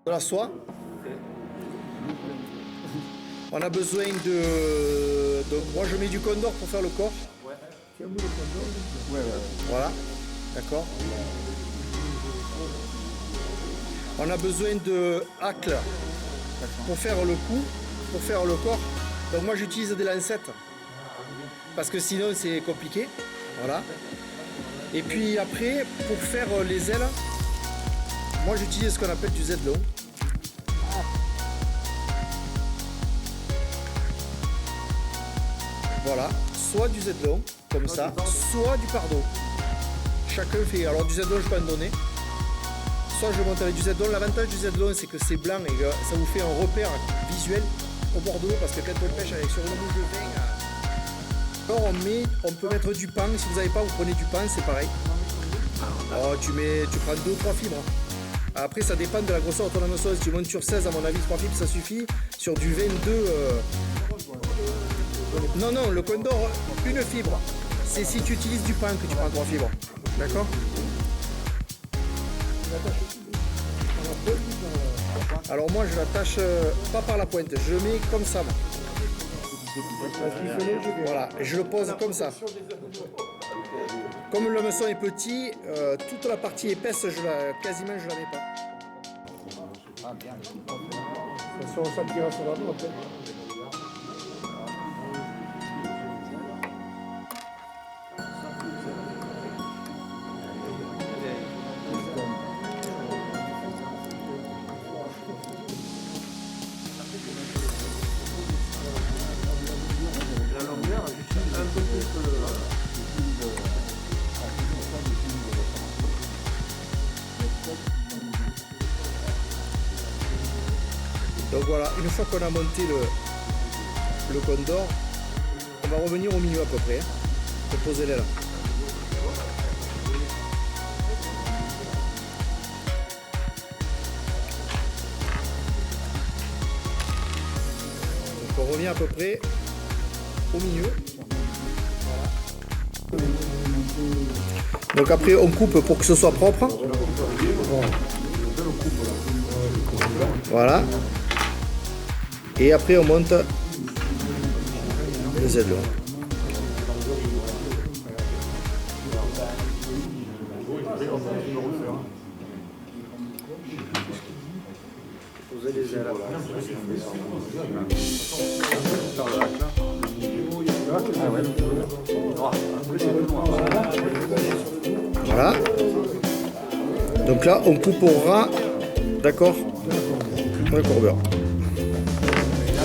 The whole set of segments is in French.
de la soie. On a besoin de... Moi je mets du condor pour faire le corps. Voilà, d'accord. On a besoin de hacle pour faire le cou, pour faire le corps. Donc moi j'utilise des lancettes parce que sinon c'est compliqué. Voilà. Et puis après, pour faire les ailes, moi j'utilise ce qu'on appelle du Z-long. Voilà, soit du Z-long, comme ça, soit du pardon. Chacun fait. Alors du Z-long, je peux en donner. Soit je monte avec du Z-long. L'avantage du Z-long, c'est que c'est blanc et ça vous fait un repère visuel au bord de l'eau parce que quand on pêche avec sur une mouche de vin, alors on peut mettre du pan. Si vous n'avez pas, vous prenez du pan, c'est pareil. Alors, tu prends 2 ou 3 fibres. Après, ça dépend de la grosseur de ton hameçon. Si tu montes sur 16, à mon avis, 3 fibres, ça suffit. Sur du 22, non, le condor, une fibre. C'est si tu utilises du pan que tu prends 3 fibres. D'accord? Alors moi, je l'attache pas par la pointe. Je mets comme ça. Moi. Voilà, et je le pose comme ça. Comme le hameçon est petit, toute la partie épaisse, quasiment je la mets pas. De toute façon, ça tire sur la droite. Donc voilà, une fois qu'on a monté le condor, on va revenir au milieu à peu près, pour poser l'aile. Donc on revient à peu près au milieu. Voilà. Donc après on coupe pour que ce soit propre. Voilà. Et après on monte les ailes. Voilà. Donc là on coupe au ras, d'accord, le courbeur.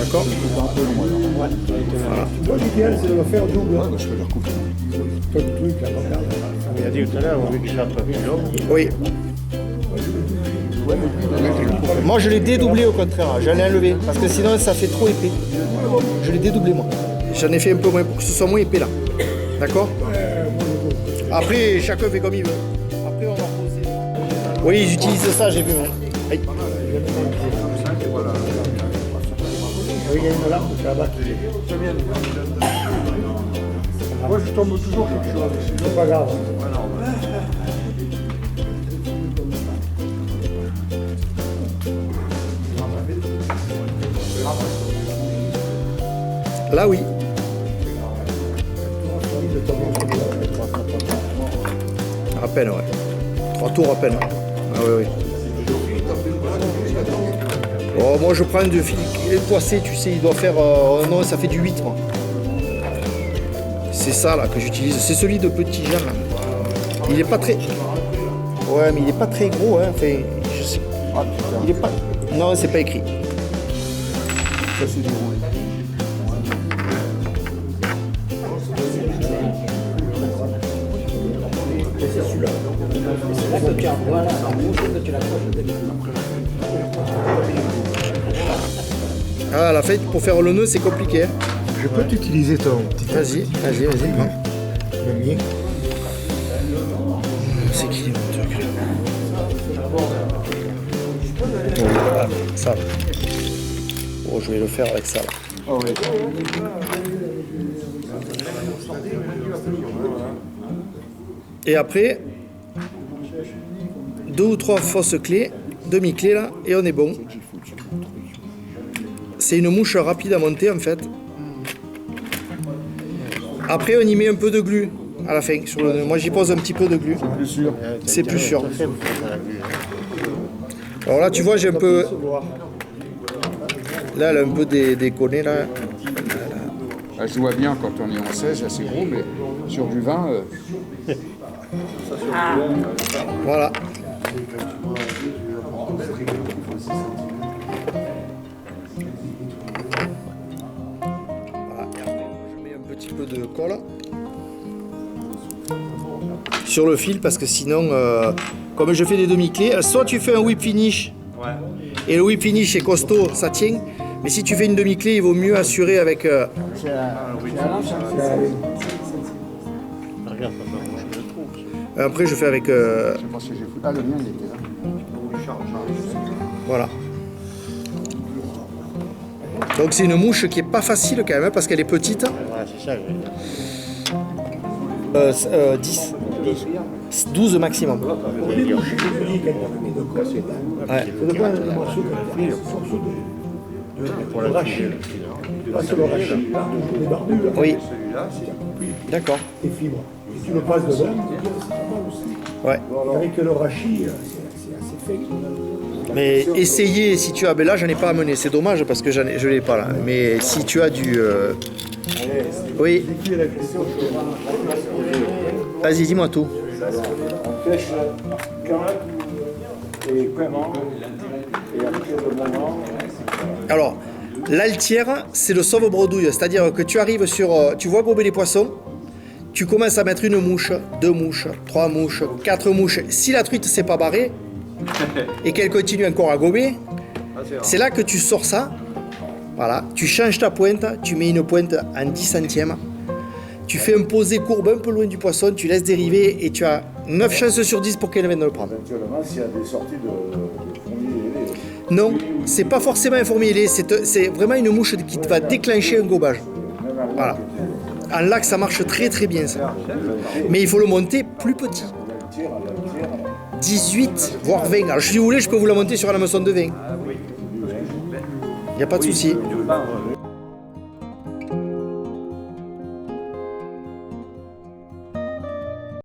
D'accord. Voilà. L'idéal c'est de le faire double. Je peux le recouper. Il a dit tout à l'heure, on veut qu'il soit plus long. Oui. Moi je l'ai dédoublé au contraire, j'en ai enlevé parce que sinon ça fait trop épais. Je l'ai dédoublé moi. J'en ai fait un peu moins pour que ce soit moins épais là. D'accord. Après chacun fait comme il veut. Après on va poser. Oui, j'utilise ça, j'ai vu. Aïe. Oui, il y a une larme là-bas qui est. Moi je tombe toujours quelque chose, c'est pas grave. Là oui. À peine, ouais. 3 tours à peine. Ah oui, oui. Oh, moi je prends du fil poissé, tu sais, il doit faire... non, ça fait du 8 moi. C'est ça là que j'utilise, c'est celui de Petit Jean là. Il est pas très... Ouais, mais il est pas très gros, hein. Enfin, je sais... Il est pas... Non, c'est pas écrit. Ça c'est du gros. C'est celui-là. C'est là que tu as... Voilà, que tu l'approches. Ah, la fête pour faire le nœud c'est compliqué. Hein. Je peux t'utiliser ton petit. Vas-y. Le mien. C'est qui mon truc là? Ah, ça. Oh, je vais le faire avec ça là. Oh, oui. Et après, 2 ou 3 fausses clés demi-clé là, et on est bon. C'est une mouche rapide à monter en fait. Après on y met un peu de glu à la fin. Moi j'y pose un petit peu de glu. C'est plus sûr. Alors là tu vois j'ai un peu... Là elle a un peu déconné là. Elle se voit bien quand on est en 16, assez gros, mais sur du vin... Voilà. Voilà, et après, je mets un petit peu de colle sur le fil parce que sinon, comme je fais des demi-clés, soit tu fais un whip finish et le whip finish est costaud, ça tient, mais si tu fais une demi-clé, il vaut mieux assurer avec. Après, je fais avec. Je sais pas si j'ai foutu. Ah, le mien, il était là. Voilà. Donc c'est une mouche qui est pas facile quand même hein, parce qu'elle est petite. Ouais, c'est ça. 10. 12 maximum. Ouais. Pour la rachis. Pas sur le rachis, les barbures. Oui. D'accord. Les fibres. Et tu le passes dedans. Ouais. Avec le rachis, c'est assez fait. Mais essayez si tu as. Ben là j'en ai pas amené, c'est dommage parce que je l'ai pas là. Mais si tu as du. Oui. Vas-y, dis-moi tout. On pêche quand et comment et après le moment. Alors, l'altière, c'est le sauve-bredouille. C'est-à-dire que tu arrives sur. Tu vois gober les poissons, tu commences à mettre une mouche, 2 mouches, 3 mouches, 4 mouches. Si la truite s'est pas barrée et qu'elle continue encore à gober, c'est là que tu sors ça. Voilà, tu changes ta pointe, tu mets une pointe en 10 centièmes. Tu fais un posé courbe un peu loin du poisson, tu laisses dériver et tu as 9 chances sur 10 pour qu'elle vienne le prendre. Éventuellement, s'il y a des sorties de fourmis ailés. Non, c'est pas forcément un fourmi ailé, c'est vraiment une mouche qui va déclencher un gobage. Voilà. En lac, ça marche très très bien ça. Mais il faut le monter plus petit. 18, voire 20. Alors si vous voulez, je peux vous la monter sur un hameçon de 20. Il n'y a pas de souci.